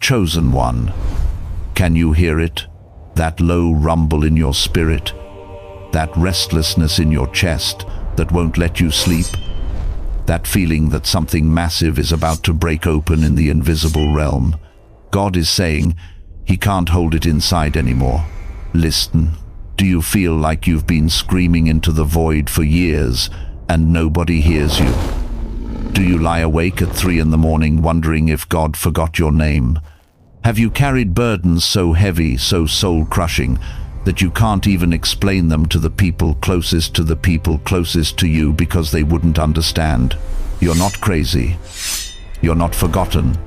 chosen one. Can you hear it? That low rumble in your spirit? That restlessness in your chest that won't let you sleep? That feeling that something massive is about to break open in the invisible realm? God is saying He can't hold it inside anymore. Listen. Do you feel like you've been screaming into the void for years and nobody hears you? Do you lie awake at 3 in the morning wondering if God forgot your name? Have you carried burdens so heavy, so soul-crushing, that you can't even explain them to the people closest to you because they wouldn't understand? You're not crazy. You're not forgotten.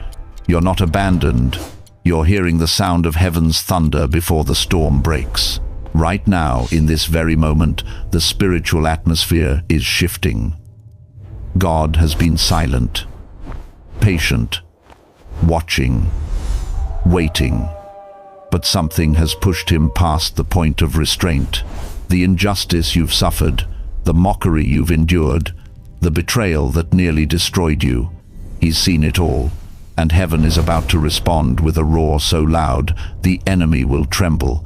You're not abandoned. You're hearing the sound of heaven's thunder before the storm breaks. Right now, in this very moment, the spiritual atmosphere is shifting. God has been silent, patient, watching, waiting. But something has pushed Him past the point of restraint. The injustice you've suffered, the mockery you've endured, the betrayal that nearly destroyed you. He's seen it all, and heaven is about to respond with a roar so loud the enemy will tremble.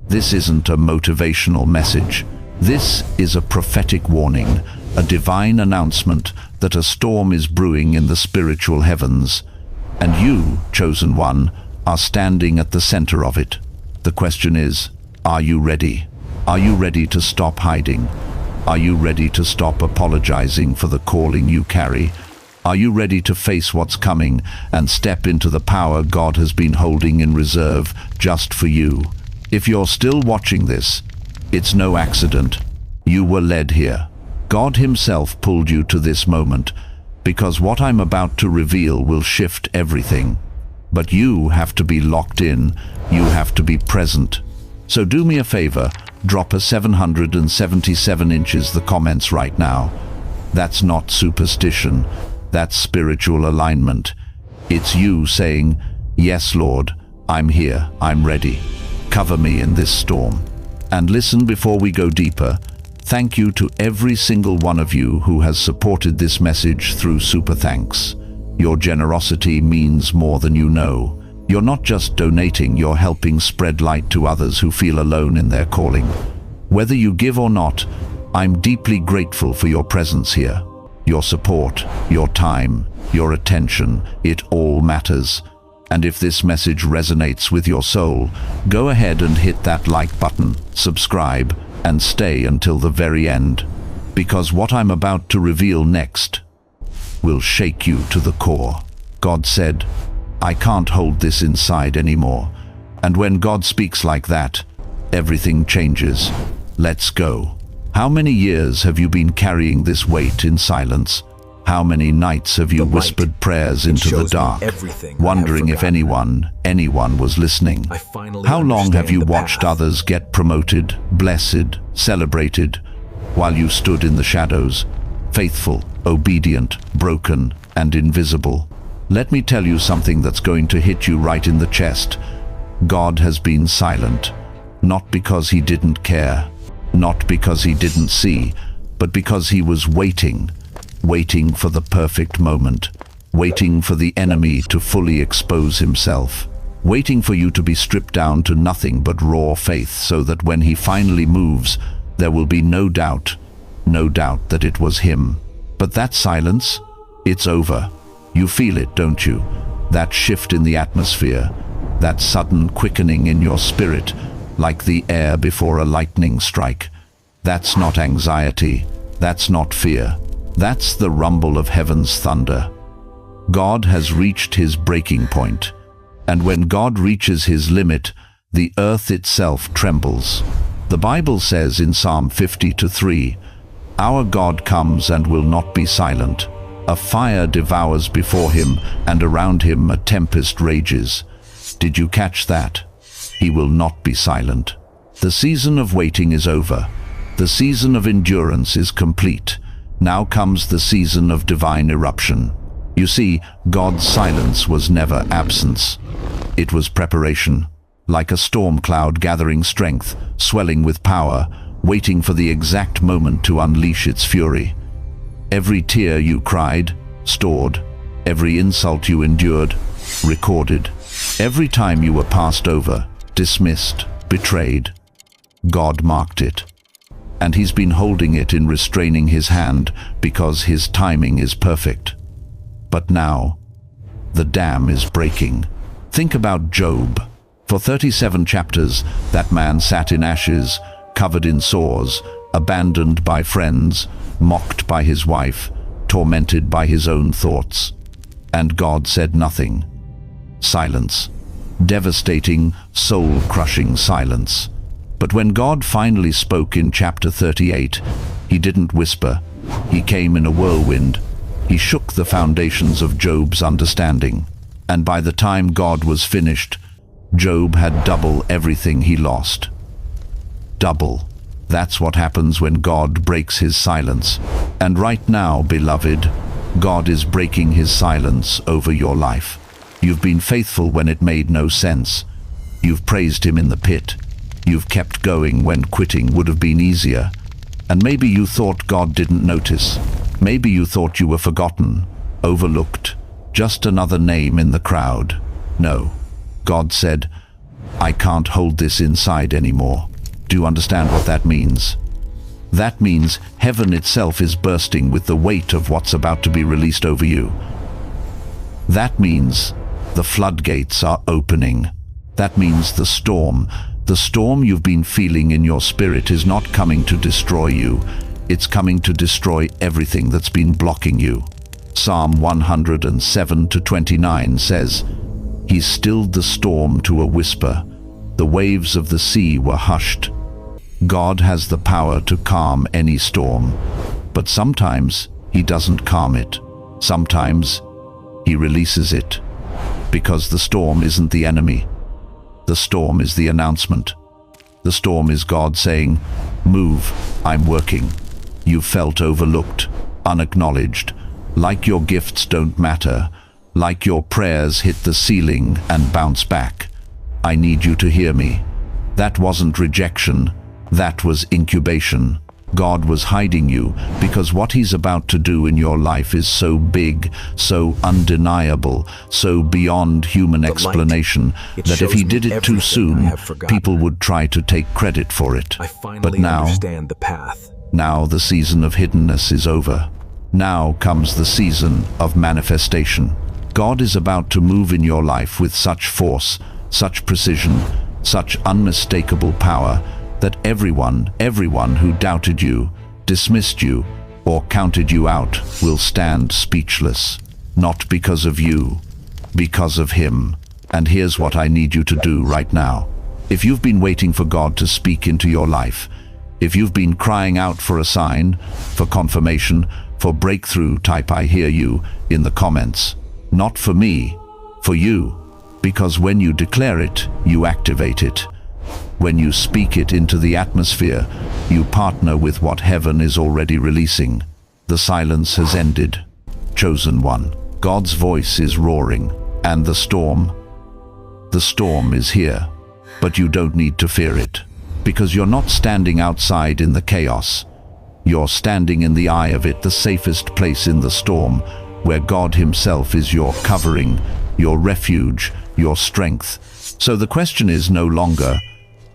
This isn't a motivational message. This is a prophetic warning, a divine announcement that a storm is brewing in the spiritual heavens. And you, chosen one, are standing at the center of it. The question is, are you ready? Are you ready to stop hiding? Are you ready to stop apologizing for the calling you carry? Are you ready to face what's coming and step into the power God has been holding in reserve just for you? If you're still watching this, it's no accident. You were led here. God Himself pulled you to this moment, because what I'm about to reveal will shift everything. But you have to be locked in. You have to be present. So do me a favor, drop a 777 inches the comments right now. That's not superstition. That's spiritual alignment. It's you saying, "Yes, Lord, I'm here. I'm ready. Cover me in this storm." And listen before we go deeper. Thank you to every single one of you who has supported this message through Super Thanks. Your generosity means more than you know. You're not just donating, you're helping spread light to others who feel alone in their calling. Whether you give or not, I'm deeply grateful for your presence here. Your support, your time, your attention, it all matters. And if this message resonates with your soul, go ahead and hit that like button, subscribe, and stay until the very end. Because what I'm about to reveal next will shake you to the core. God said, "I can't hold this inside anymore." And when God speaks like that, everything changes. Let's go. How many years have you been carrying this weight in silence? How many nights have you whispered prayers into the dark, wondering if anyone was listening? How long have you watched others get promoted, blessed, celebrated, while you stood in the shadows, faithful, obedient, broken, and invisible? Let me tell you something that's going to hit you right in the chest. God has been silent, not because He didn't care, not because He didn't see, but because He was waiting for the perfect moment, waiting for the enemy to fully expose himself, waiting for you to be stripped down to nothing but raw faith, so that when He finally moves, there will be no doubt that it was Him. But that silence, it's over. You feel it, don't you? That shift in the atmosphere, that sudden quickening in your spirit, like the air before a lightning strike. That's not anxiety, that's not fear. That's the rumble of heaven's thunder. God has reached His breaking point, and when God reaches His limit, the earth itself trembles. The Bible says in Psalm 50:3, "Our God comes and will not be silent. A fire devours before Him, and around Him a tempest rages." Did you catch that? He will not be silent. The season of waiting is over. The season of endurance is complete. Now comes the season of divine eruption. You see, God's silence was never absence. It was preparation, like a storm cloud gathering strength, swelling with power, waiting for the exact moment to unleash its fury. Every tear you cried, stored. Every insult you endured, recorded. Every time you were passed over, dismissed, betrayed, God marked it. And He's been holding it in restraining His hand because His timing is perfect. But now, the dam is breaking. Think about Job. For 37 chapters, that man sat in ashes, covered in sores, abandoned by friends, mocked by his wife, tormented by his own thoughts. And God said nothing. Silence. Devastating, soul-crushing silence. But when God finally spoke in chapter 38, He didn't whisper. He came in a whirlwind. He shook the foundations of Job's understanding. And by the time God was finished, Job had double everything he lost. Double. That's what happens when God breaks His silence. And right now, beloved, God is breaking His silence over your life. You've been faithful when it made no sense. You've praised Him in the pit. You've kept going when quitting would have been easier. And maybe you thought God didn't notice. Maybe you thought you were forgotten, overlooked, just another name in the crowd. No. God said, I can't hold this inside anymore. Do you understand what that means? That means heaven itself is bursting with the weight of what's about to be released over you. That means the floodgates are opening. That means the storm you've been feeling in your spirit is not coming to destroy you. It's coming to destroy everything that's been blocking you. Psalm 107:29 says, He stilled the storm to a whisper. The waves of the sea were hushed. God has the power to calm any storm, but sometimes He doesn't calm it. Sometimes He releases it, because the storm isn't the enemy. The storm is the announcement. The storm is God saying, move, I'm working. You felt overlooked, unacknowledged, like your gifts don't matter, like your prayers hit the ceiling and bounce back. I need you to hear me. That wasn't rejection, that was incubation. God was hiding you because what He's about to do in your life is so big, so undeniable, so beyond human explanation that if He did it too soon, people would try to take credit for it. But now, understand the path. Now the season of hiddenness is over. Now comes the season of manifestation. God is about to move in your life with such force, such precision, such unmistakable power that everyone who doubted you, dismissed you, or counted you out will stand speechless. Not because of you, because of Him. And here's what I need you to do right now. If you've been waiting for God to speak into your life, if you've been crying out for a sign, for confirmation, for breakthrough, type I hear you in the comments. Not for me, for you. Because when you declare it, you activate it. When you speak it into the atmosphere, you partner with what heaven is already releasing. The silence has ended. Chosen one. God's voice is roaring. And the storm is here. But you don't need to fear it. Because you're not standing outside in the chaos. You're standing in the eye of it, the safest place in the storm, where God Himself is your covering, your refuge, your strength. So the question is no longer,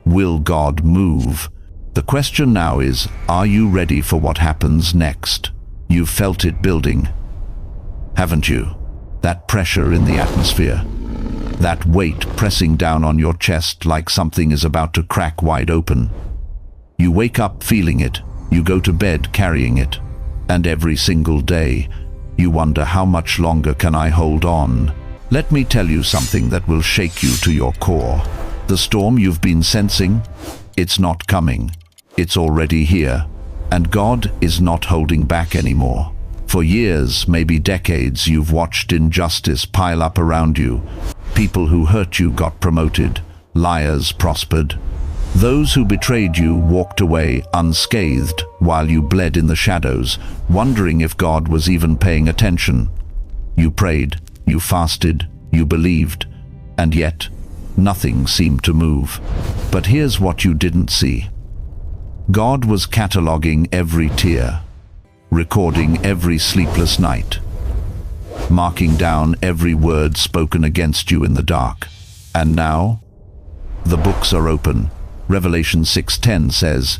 will God move? The question now is, are you ready for what happens next? You've felt it building, haven't you? That pressure in the atmosphere. That weight pressing down on your chest like something is about to crack wide open. You wake up feeling it. You go to bed carrying it. And every single day, you wonder, how much longer can I hold on? Let me tell you something that will shake you to your core. The storm you've been sensing, it's not coming. It's already here. And God is not holding back anymore. For years, maybe decades, you've watched injustice pile up around you. People who hurt you got promoted. Liars prospered. Those who betrayed you walked away unscathed while you bled in the shadows, wondering if God was even paying attention. You prayed, you fasted, you believed, and yet nothing seemed to move. But here's what you didn't see. God was cataloging every tear, recording every sleepless night, marking down every word spoken against you in the dark. And now, the books are open. Revelation 6:10 says,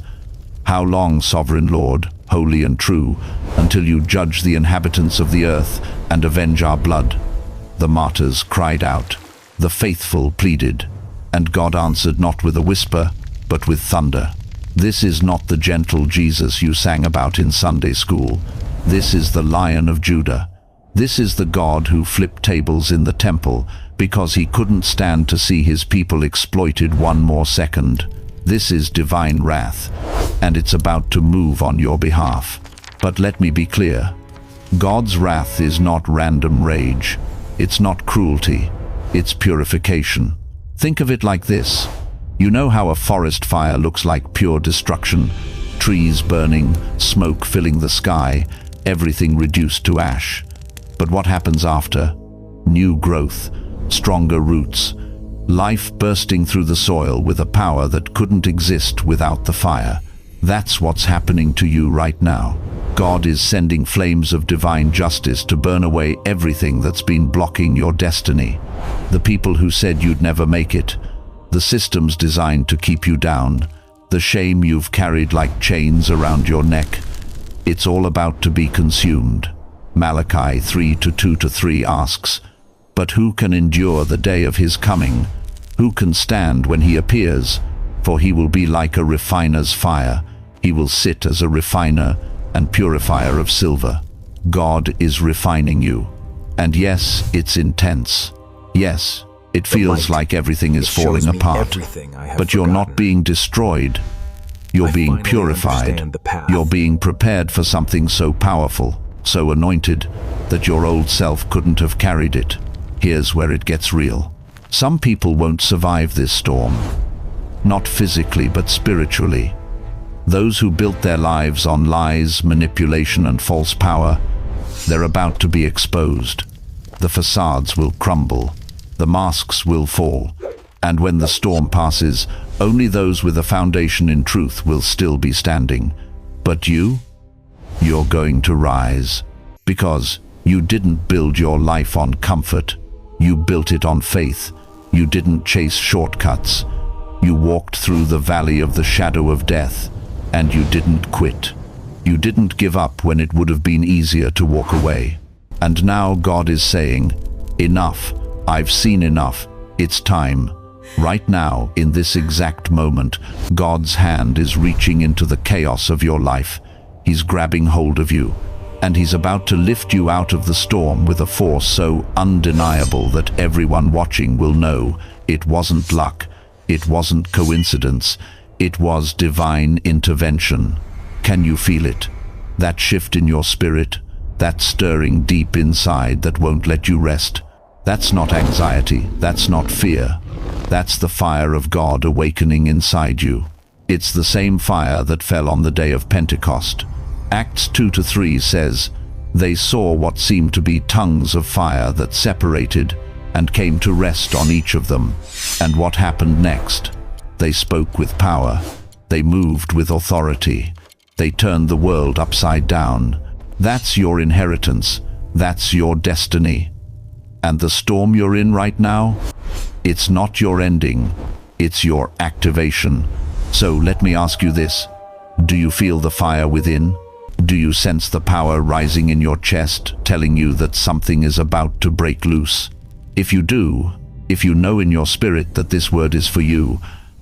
"How long, sovereign Lord, holy and true, until you judge the inhabitants of the earth and avenge our blood?" The martyrs cried out, the faithful pleaded, and God answered not with a whisper, but with thunder. This is not the gentle Jesus you sang about in Sunday school. This is the Lion of Judah. This is the God who flipped tables in the temple because he couldn't stand to see his people exploited one more second. This is divine wrath, and it's about to move on your behalf. But let me be clear. God's wrath is not random rage. It's not cruelty. It's purification. Think of it like this. You know how a forest fire looks like pure destruction? Trees burning, smoke filling the sky, everything reduced to ash. But what happens after? New growth, stronger roots, life bursting through the soil with a power that couldn't exist without the fire. That's what's happening to you right now. God is sending flames of divine justice to burn away everything that's been blocking your destiny. The people who said you'd never make it, the systems designed to keep you down, the shame you've carried like chains around your neck. It's all about to be consumed. Malachi 3:2-3 asks, "But who can endure the day of his coming? Who can stand when he appears? For he will be like a refiner's fire. He will sit as a refiner and purifier of silver." God is refining you. And yes, it's intense. Yes, it feels like everything is falling apart. But you're not being destroyed. You're being purified. You're being prepared for something so powerful, so anointed, that your old self couldn't have carried it. Here's where it gets real. Some people won't survive this storm. Not physically, but spiritually. Those who built their lives on lies, manipulation, and false power, they're about to be exposed. The facades will crumble. The masks will fall. And when the storm passes, only those with a foundation in truth will still be standing. But you're going to rise. Because you didn't build your life on comfort. You built it on faith. You didn't chase shortcuts. You walked through the valley of the shadow of death, and you didn't quit. You didn't give up when it would have been easier to walk away. And now God is saying, "Enough. I've seen enough. It's time." Right now, in this exact moment, God's hand is reaching into the chaos of your life. He's grabbing hold of you, and he's about to lift you out of the storm with a force so undeniable that everyone watching will know it wasn't luck, it wasn't coincidence, it was divine intervention. Can you feel it? That shift in your spirit, that stirring deep inside that won't let you rest. That's not anxiety, that's not fear. That's the fire of God awakening inside you. It's the same fire that fell on the day of Pentecost. Acts 2-3 says, "They saw what seemed to be tongues of fire that separated and came to rest on each of them." And what happened next? They spoke with power. They moved with authority. They turned the world upside down. That's your inheritance. That's your destiny. And the storm you're in right now? It's not your ending. It's your activation. So let me ask you this. Do you feel the fire within? Do you sense the power rising in your chest, telling you that something is about to break loose? If you do, if you know in your spirit that this word is for you,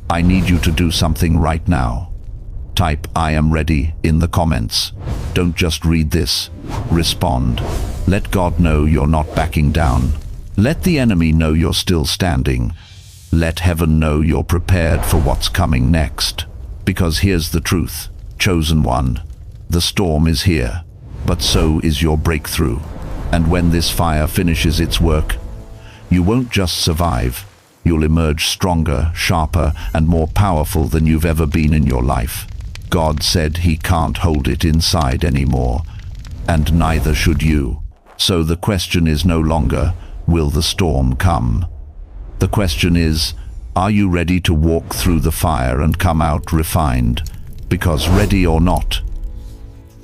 I need you to do something right now. Type "I am ready" in the comments. Don't just read this. Respond. Let God know you're not backing down. Let the enemy know you're still standing. Let heaven know you're prepared for what's coming next. Because here's the truth, chosen one. The storm is here, but so is your breakthrough. And when this fire finishes its work, you won't just survive. You'll emerge stronger, sharper, and more powerful than you've ever been in your life. God said he can't hold it inside anymore, and neither should you. So the question is no longer, will the storm come? The question is, are you ready to walk through the fire and come out refined? Because ready or not,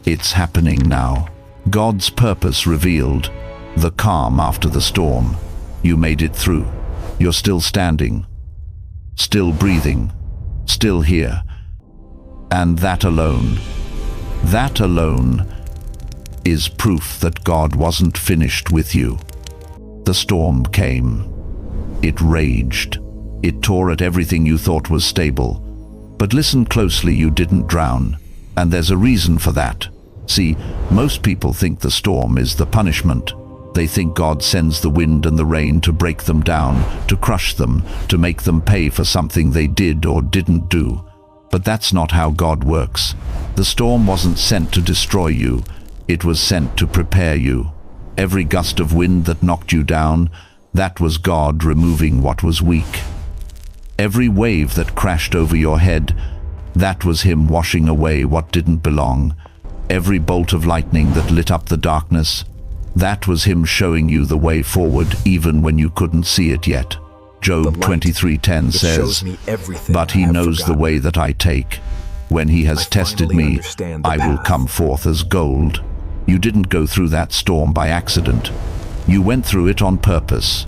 it's happening now. God's purpose revealed, the calm after the storm. You made it through. You're still standing, still breathing, still here. And that alone is proof that God wasn't finished with you. The storm came. It raged. It tore at everything you thought was stable. But listen closely, you didn't drown. And there's a reason for that. See, most people think the storm is the punishment. They think God sends the wind and the rain to break them down, to crush them, to make them pay for something they did or didn't do. But that's not how God works. The storm wasn't sent to destroy you. It was sent to prepare you. Every gust of wind that knocked you down, that was God removing what was weak. Every wave that crashed over your head, that was Him washing away what didn't belong. Every bolt of lightning that lit up the darkness, that was Him showing you the way forward even when you couldn't see it yet. Job 23:10 says, "But He knows the way that I take. When He has tested me, I will come forth as gold." You didn't go through that storm by accident. You went through it on purpose.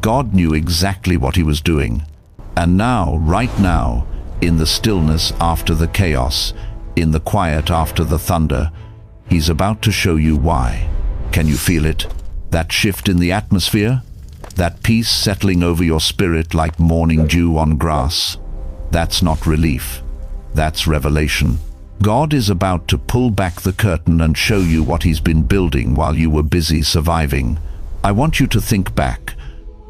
God knew exactly what He was doing. And now, right now, in the stillness after the chaos, in the quiet after the thunder, He's about to show you why. Can you feel it? That shift in the atmosphere? That peace settling over your spirit like morning dew on grass? That's not relief. That's revelation. God is about to pull back the curtain and show you what He's been building while you were busy surviving. I want you to think back.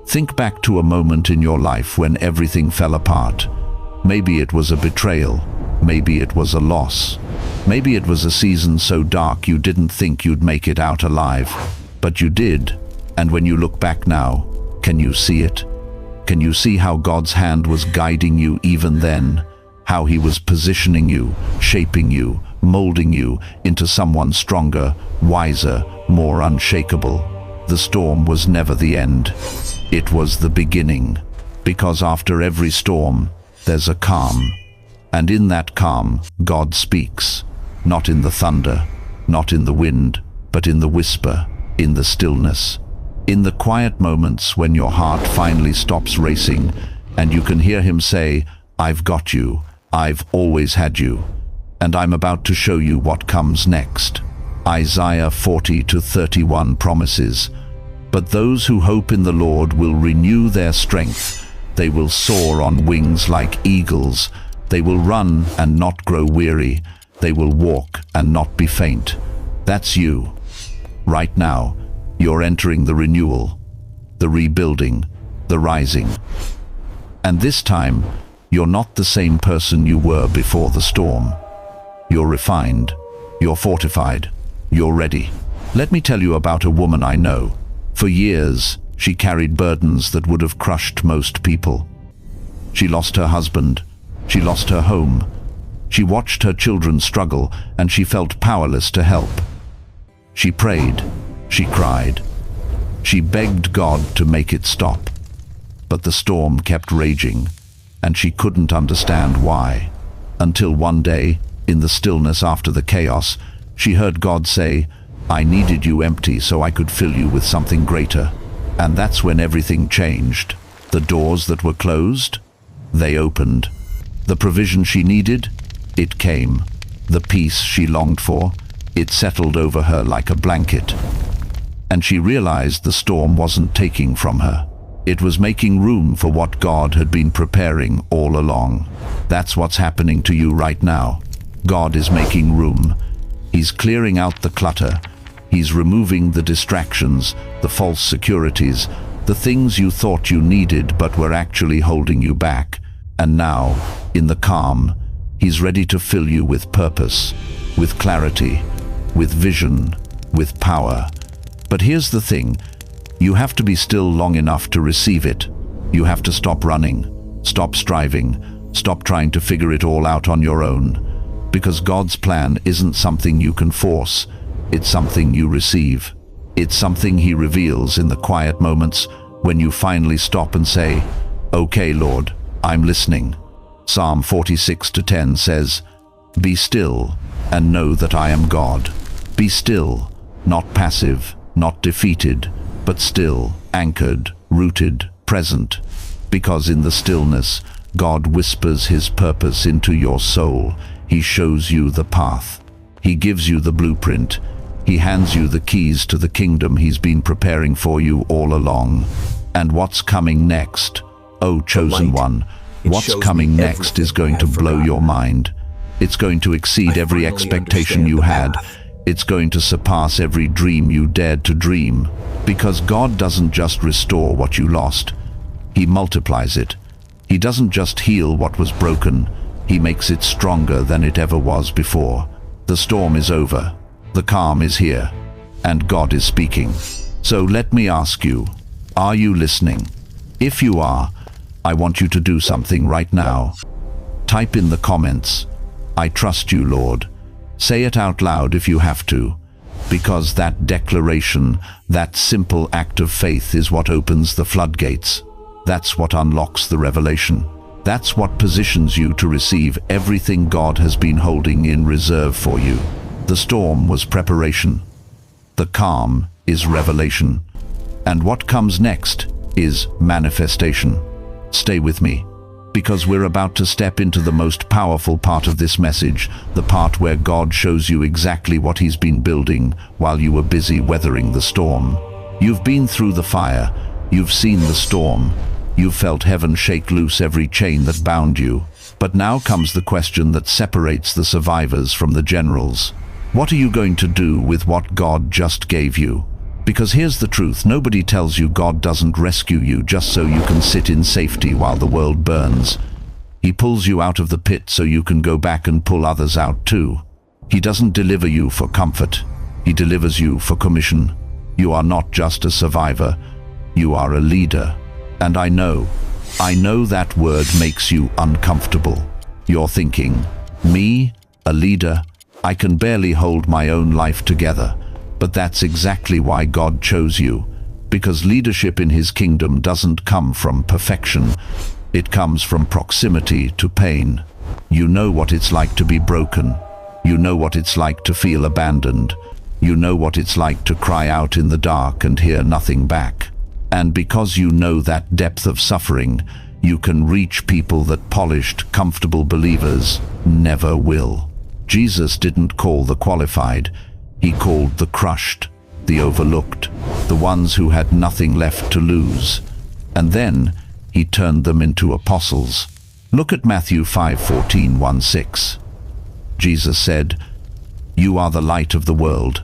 Think back to a moment in your life when everything fell apart. Maybe it was a betrayal. Maybe it was a loss. Maybe it was a season so dark you didn't think you'd make it out alive. But you did. And when you look back now, can you see it? Can you see how God's hand was guiding you even then? How He was positioning you, shaping you, molding you into someone stronger, wiser, more unshakable. The storm was never the end. It was the beginning. Because after every storm, there's a calm. And in that calm, God speaks. Not in the thunder, not in the wind, but in the whisper, in the stillness. In the quiet moments when your heart finally stops racing and you can hear Him say, "I've got you. I've always had you, and I'm about to show you what comes next." Isaiah 40:31 promises, "But those who hope in the Lord will renew their strength. They will soar on wings like eagles. They will run and not grow weary. They will walk and not be faint." That's you. Right now, you're entering the renewal, the rebuilding, the rising. And this time, you're not the same person you were before the storm. You're refined, you're fortified, you're ready. Let me tell you about a woman I know. For years, she carried burdens that would have crushed most people. She lost her husband, she lost her home, she watched her children struggle, and she felt powerless to help. She prayed, she cried, she begged God to make it stop. But the storm kept raging, and she couldn't understand why. Until one day, in the stillness after the chaos, she heard God say, "I needed you empty so I could fill you with something greater." And that's when everything changed. The doors that were closed, they opened. The provision she needed, it came. The peace she longed for, it settled over her like a blanket. And she realized the storm wasn't taking from her. It was making room for what God had been preparing all along. That's what's happening to you right now. God is making room. He's clearing out the clutter. He's removing the distractions, the false securities, the things you thought you needed but were actually holding you back. And now, in the calm, He's ready to fill you with purpose, with clarity, with vision, with power. But here's the thing. You have to be still long enough to receive it. You have to stop running, stop striving, stop trying to figure it all out on your own. Because God's plan isn't something you can force, it's something you receive. It's something He reveals in the quiet moments when you finally stop and say, "Okay, Lord, I'm listening." Psalm 46:10 says, "Be still and know that I am God." Be still, not passive, not defeated, but still, anchored, rooted, present, because in the stillness, God whispers his purpose into your soul. He shows you the path. He gives you the blueprint. He hands you the keys to the kingdom he's been preparing for you all along. And what's coming next? Oh, chosen one, what's coming next is going to blow your mind. It's going to exceed every expectation you had. It's going to surpass every dream you dared to dream. Because God doesn't just restore what you lost. He multiplies it. He doesn't just heal what was broken. He makes it stronger than it ever was before. The storm is over. The calm is here. And God is speaking. So let me ask you, are you listening? If you are, I want you to do something right now. Type in the comments, "I trust you, Lord." Say it out loud if you have to, because that declaration, that simple act of faith is what opens the floodgates. That's what unlocks the revelation. That's what positions you to receive everything God has been holding in reserve for you. The storm was preparation. The calm is revelation. And what comes next is manifestation. Stay with me, because we're about to step into the most powerful part of this message, the part where God shows you exactly what he's been building while you were busy weathering the storm. You've been through the fire. You've seen the storm. You've felt heaven shake loose every chain that bound you. But now comes the question that separates the survivors from the generals. What are you going to do with what God just gave you? Because here's the truth, nobody tells you God doesn't rescue you just so you can sit in safety while the world burns. He pulls you out of the pit so you can go back and pull others out too. He doesn't deliver you for comfort. He delivers you for commission. You are not just a survivor. You are a leader. And I know that word makes you uncomfortable. You're thinking, me, a leader? I can barely hold my own life together. But that's exactly why God chose you, because leadership in his kingdom doesn't come from perfection. It comes from proximity to pain. You know what it's like to be broken. You know what it's like to feel abandoned. You know what it's like to cry out in the dark and hear nothing back. And because you know that depth of suffering, you can reach people that polished, comfortable believers never will. Jesus didn't call the qualified. He called the crushed, the overlooked, the ones who had nothing left to lose. And then he turned them into apostles. Look at Matthew 5:14, 1-6. Jesus said, "You are the light of the world.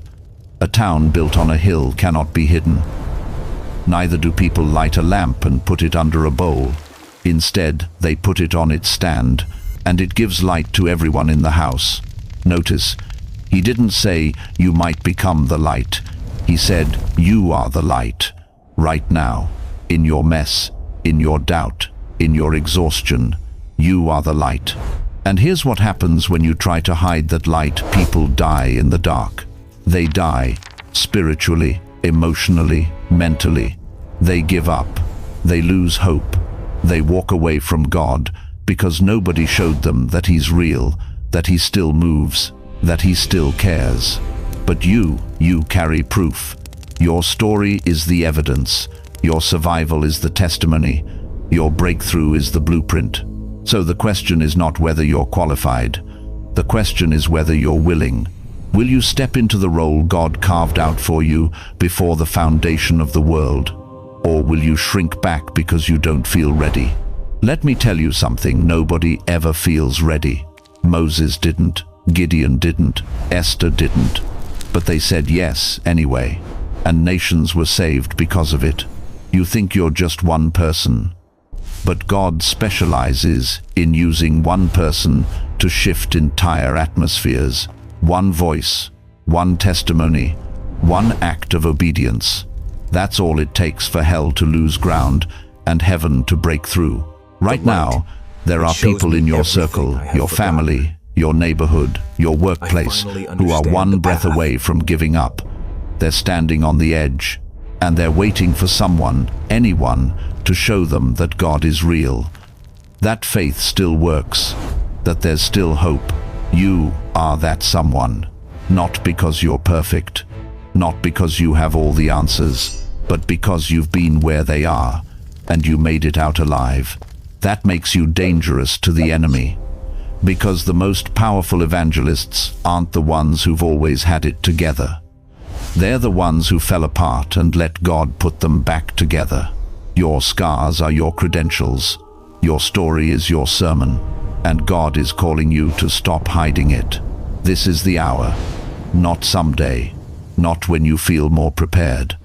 A town built on a hill cannot be hidden. Neither do people light a lamp and put it under a bowl. Instead, they put it on its stand, and it gives light to everyone in the house." Notice, he didn't say, "You might become the light." He said, "You are the light." Right now, in your mess, in your doubt, in your exhaustion, you are the light. And here's what happens when you try to hide that light. People die in the dark. They die spiritually, emotionally, mentally. They give up. They lose hope. They walk away from God because nobody showed them that he's real, that he still moves, that he still cares. But you carry proof. Your story is the evidence. Your survival is the testimony. Your breakthrough is the blueprint. So the question is not whether you're qualified. The question is whether you're willing. Will you step into the role God carved out for you before the foundation of the world? Or will you shrink back because you don't feel ready? Let me tell you something, nobody ever feels ready. Moses didn't. Gideon didn't, Esther didn't, but they said yes anyway, and nations were saved because of it. You think you're just one person, but God specializes in using one person to shift entire atmospheres. One voice, one testimony, one act of obedience. That's all it takes for hell to lose ground and heaven to break through. Right now, there are people in your circle, your family, your neighborhood, your workplace, who are one breath away from giving up. They're standing on the edge, and they're waiting for someone, anyone, to show them that God is real, that faith still works, that there's still hope. You are that someone, not because you're perfect, not because you have all the answers, but because you've been where they are. and you made it out alive. That makes you dangerous to the enemy. Because the most powerful evangelists aren't the ones who've always had it together. They're the ones who fell apart and let God put them back together. Your scars are your credentials. Your story is your sermon. And God is calling you to stop hiding it. This is the hour. Not someday. Not when you feel more prepared.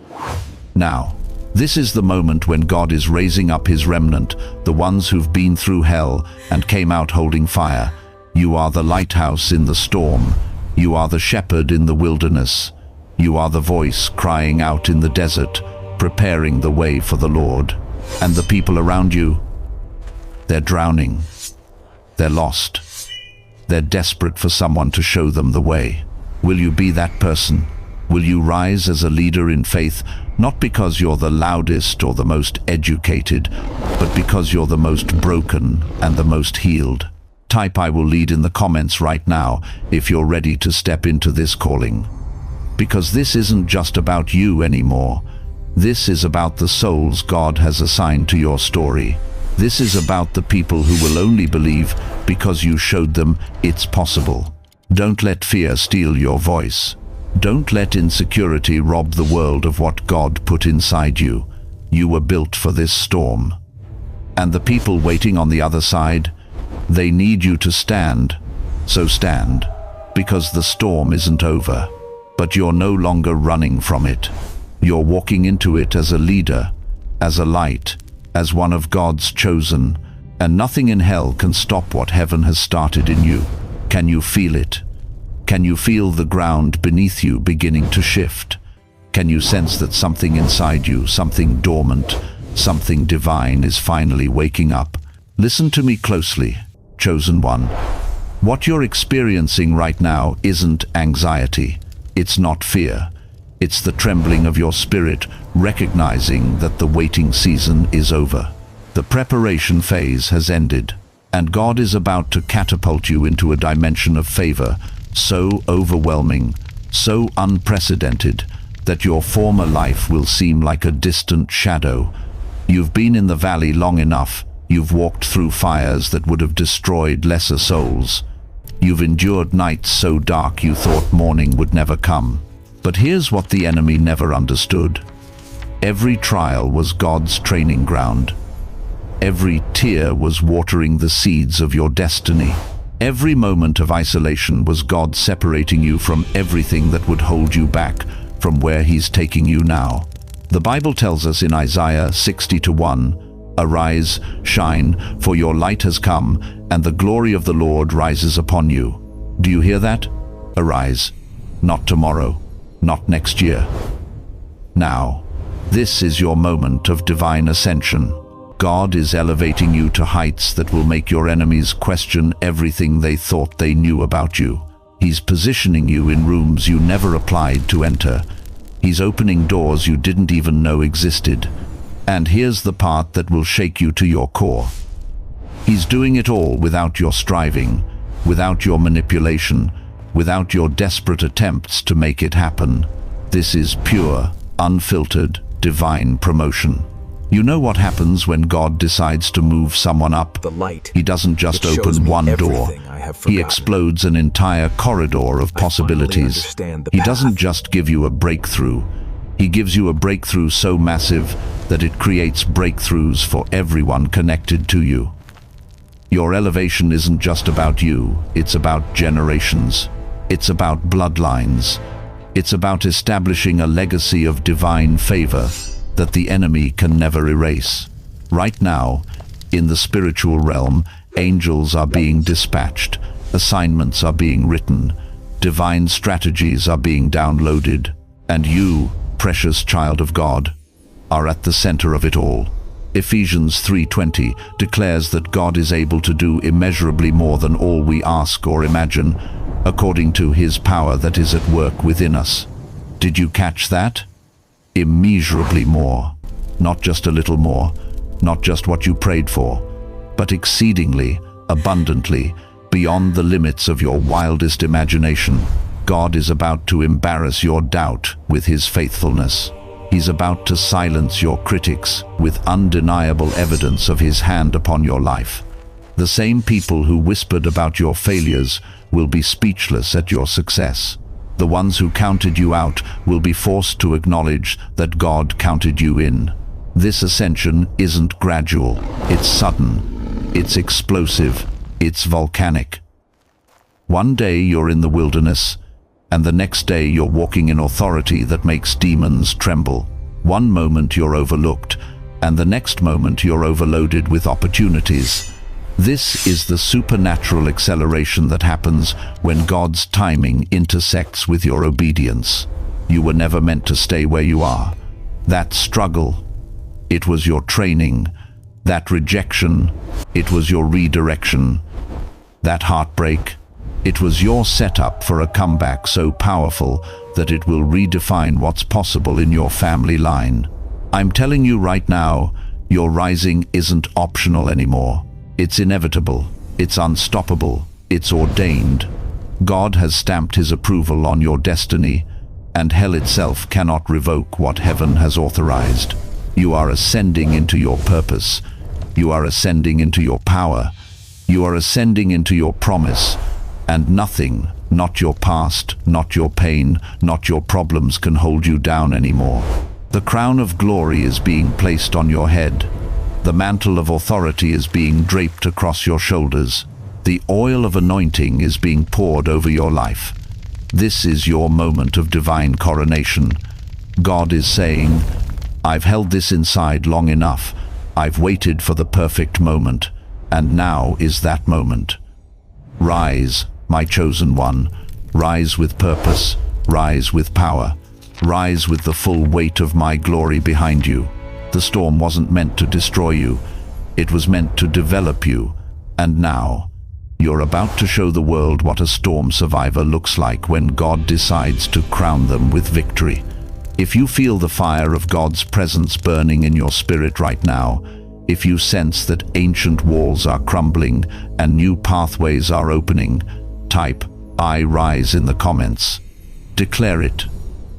Now. This is the moment when God is raising up his remnant, the ones who've been through hell and came out holding fire. You are the lighthouse in the storm. You are the shepherd in the wilderness. You are the voice crying out in the desert, preparing the way for the Lord. And the people around you, they're drowning. They're lost. They're desperate for someone to show them the way. Will you be that person? Will you rise as a leader in faith, not because you're the loudest or the most educated, but because you're the most broken and the most healed? Type "I will lead" in the comments right now if you're ready to step into this calling. Because this isn't just about you anymore. This is about the souls God has assigned to your story. This is about the people who will only believe because you showed them it's possible. Don't let fear steal your voice. Don't let insecurity rob the world of what God put inside you. You were built for this storm. And the people waiting on the other side, they need you to stand. So stand, because the storm isn't over. But you're no longer running from it. You're walking into it as a leader, as a light, as one of God's chosen. And nothing in hell can stop what heaven has started in you. Can you feel it? Can you feel the ground beneath you beginning to shift? Can you sense that something inside you, something dormant, something divine is finally waking up? Listen to me closely, chosen one. What you're experiencing right now isn't anxiety. It's not fear. It's the trembling of your spirit, recognizing that the waiting season is over. The preparation phase has ended, and God is about to catapult you into a dimension of favor so overwhelming, so unprecedented, that your former life will seem like a distant shadow. You've been in the valley long enough. You've walked through fires that would have destroyed lesser souls. You've endured nights so dark you thought morning would never come. But here's what the enemy never understood. Every trial was God's training ground. Every tear was watering the seeds of your destiny. Every moment of isolation was God separating you from everything that would hold you back from where He's taking you now. The Bible tells us in Isaiah 60:1, "Arise, shine, for your light has come, and the glory of the Lord rises upon you." Do you hear that? Arise. Not tomorrow, not next year. Now, this is your moment of divine ascension. God is elevating you to heights that will make your enemies question everything they thought they knew about you. He's positioning you in rooms you never applied to enter. He's opening doors you didn't even know existed. And here's the part that will shake you to your core. He's doing it all without your striving, without your manipulation, without your desperate attempts to make it happen. This is pure, unfiltered, divine promotion. You know what happens when God decides to move someone up? The light. He doesn't just open one door. He explodes an entire corridor of possibilities. He doesn't just give you a breakthrough. He gives you a breakthrough so massive that it creates breakthroughs for everyone connected to you. Your elevation isn't just about you, it's about generations. It's about bloodlines. It's about establishing a legacy of divine favor that the enemy can never erase. Right now, in the spiritual realm, angels are being dispatched, assignments are being written, divine strategies are being downloaded, and you, precious child of God, are at the center of it all. Ephesians 3:20 declares that God is able to do immeasurably more than all we ask or imagine, according to His power that is at work within us. Did you catch that? Immeasurably more. Not just a little more, not just what you prayed for, but exceedingly, abundantly, beyond the limits of your wildest imagination. God is about to embarrass your doubt with His faithfulness. He's about to silence your critics with undeniable evidence of his hand upon your life. The same people who whispered about your failures will be speechless at your success. The ones who counted you out will be forced to acknowledge that God counted you in. This ascension isn't gradual, it's sudden, it's explosive, it's volcanic. One day you're in the wilderness, and the next day you're walking in authority that makes demons tremble. One moment you're overlooked, and the next moment you're overloaded with opportunities. This is the supernatural acceleration that happens when God's timing intersects with your obedience. You were never meant to stay where you are. That struggle, it was your training. That rejection, it was your redirection. That heartbreak, it was your setup for a comeback so powerful that it will redefine what's possible in your family line. I'm telling you right now, your rising isn't optional anymore. It's inevitable, it's unstoppable, it's ordained. God has stamped his approval on your destiny, and hell itself cannot revoke what heaven has authorized. You are ascending into your purpose. You are ascending into your power. You are ascending into your promise. And nothing, not your past, not your pain, not your problems can hold you down anymore. The crown of glory is being placed on your head. The mantle of authority is being draped across your shoulders. The oil of anointing is being poured over your life. This is your moment of divine coronation. God is saying, I've held this inside long enough. I've waited for the perfect moment, and now is that moment. Rise, my chosen one. Rise with purpose. Rise with power. Rise with the full weight of my glory behind you. The storm wasn't meant to destroy you. It was meant to develop you. And now, you're about to show the world what a storm survivor looks like when God decides to crown them with victory. If you feel the fire of God's presence burning in your spirit right now, if you sense that ancient walls are crumbling and new pathways are opening, type I rise in the comments. Declare it.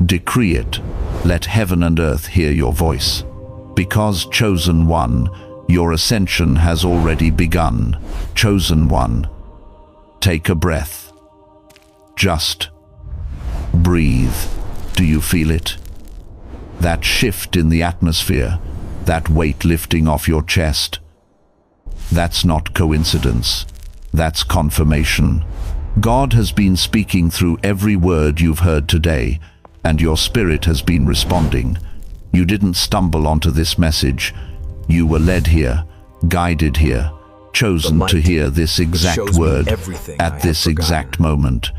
Decree it. Let heaven and earth hear your voice. Because, chosen one, your ascension has already begun. Chosen one, take a breath. Just breathe. Do you feel it? That shift in the atmosphere, that weight lifting off your chest. That's not coincidence. That's confirmation. God has been speaking through every word you've heard today, and your spirit has been responding. You didn't stumble onto this message. You were led here, guided here, chosen to hear this exact word at this exact moment,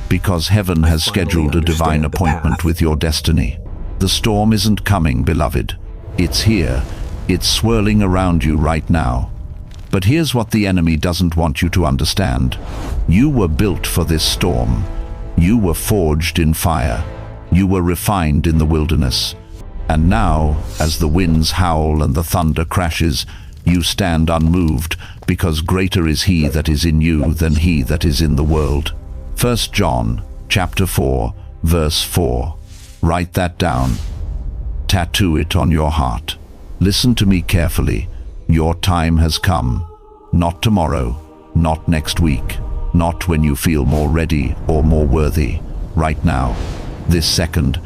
because heaven has scheduled a divine appointment with your destiny. The storm isn't coming, beloved. It's here. It's swirling around you right now. But here's what the enemy doesn't want you to understand. You were built for this storm. You were forged in fire. You were refined in the wilderness. And now, as the winds howl and the thunder crashes, you stand unmoved, because greater is he that is in you than he that is in the world. 1 John chapter 4, verse 4. Write that down. Tattoo it on your heart. Listen to me carefully. Your time has come. Not tomorrow, not next week, not when you feel more ready or more worthy. Right now, this second,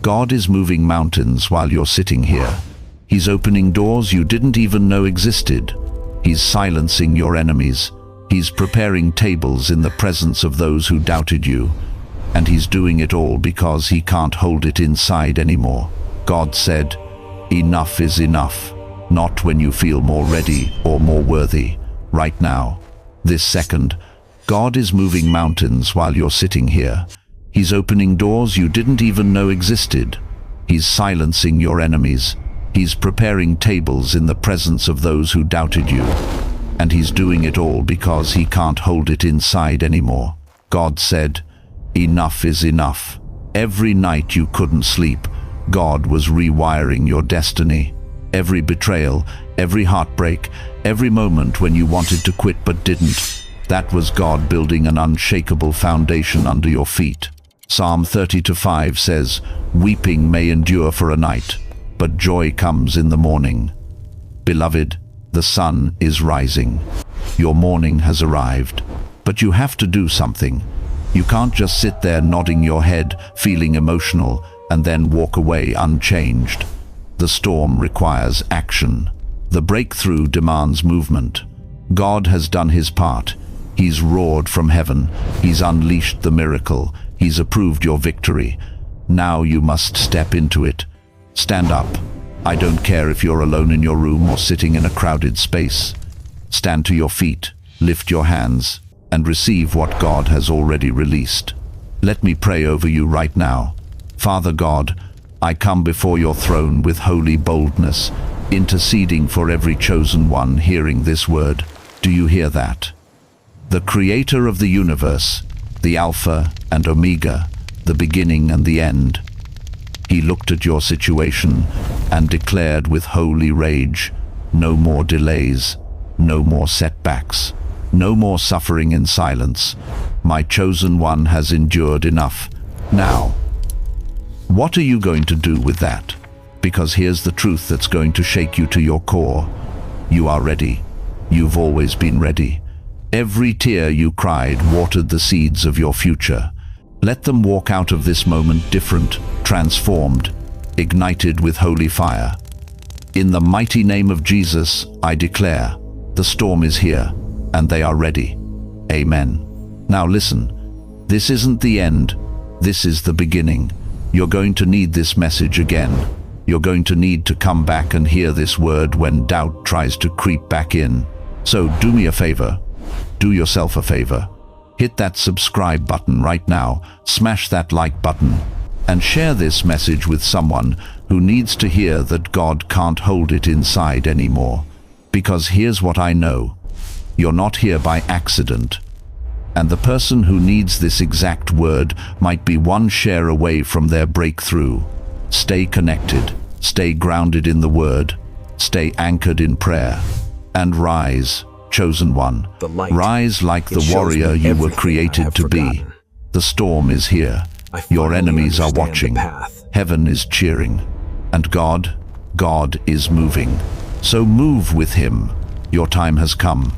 God is moving mountains while you're sitting here. He's opening doors you didn't even know existed. He's silencing your enemies. He's preparing tables in the presence of those who doubted you. And he's doing it all because he can't hold it inside anymore. God said, enough is enough. Not when you feel more ready or more worthy. Right now, this second, God is moving mountains while you're sitting here. He's opening doors you didn't even know existed. He's silencing your enemies. He's preparing tables in the presence of those who doubted you. And he's doing it all because he can't hold it inside anymore. God said, enough is enough. Every night you couldn't sleep, God was rewiring your destiny. Every betrayal, every heartbreak, every moment when you wanted to quit but didn't, that was God building an unshakable foundation under your feet. Psalm 30:5 says, weeping may endure for a night, but joy comes in the morning. Beloved, the sun is rising. Your morning has arrived, but you have to do something. You can't just sit there nodding your head, feeling emotional, and then walk away unchanged. The storm requires action. The breakthrough demands movement. God has done his part. He's roared from heaven. He's unleashed the miracle. He's approved your victory. Now you must step into it. Stand up. I don't care if you're alone in your room or sitting in a crowded space. Stand to your feet, lift your hands, and receive what God has already released. Let me pray over you right now. Father God, I come before your throne with holy boldness, interceding for every chosen one hearing this word. Do you hear that? The Creator of the universe, the Alpha and Omega, the beginning and the end. He looked at your situation and declared with holy rage, no more delays, no more setbacks, no more suffering in silence. My chosen one has endured enough. Now, what are you going to do with that? Because here's the truth that's going to shake you to your core. You are ready. You've always been ready. Every tear you cried watered the seeds of your future. Let them walk out of this moment different, transformed, ignited with holy fire. In the mighty name of Jesus, I declare, the storm is here, and they are ready. Amen. Now listen, this isn't the end, this is the beginning. You're going to need this message again. You're going to need to come back and hear this word when doubt tries to creep back in. So do me a favor. Do yourself a favor. Hit that subscribe button right now, smash that like button, and share this message with someone who needs to hear that God can't hold it inside anymore. Because here's what I know. You're not here by accident. And the person who needs this exact word might be one share away from their breakthrough. Stay connected, stay grounded in the word, stay anchored in prayer, and rise, chosen one. Rise like the warrior you were created to be. The storm is here. Your enemies are watching. Heaven is cheering. And God is moving. So move with him. Your time has come.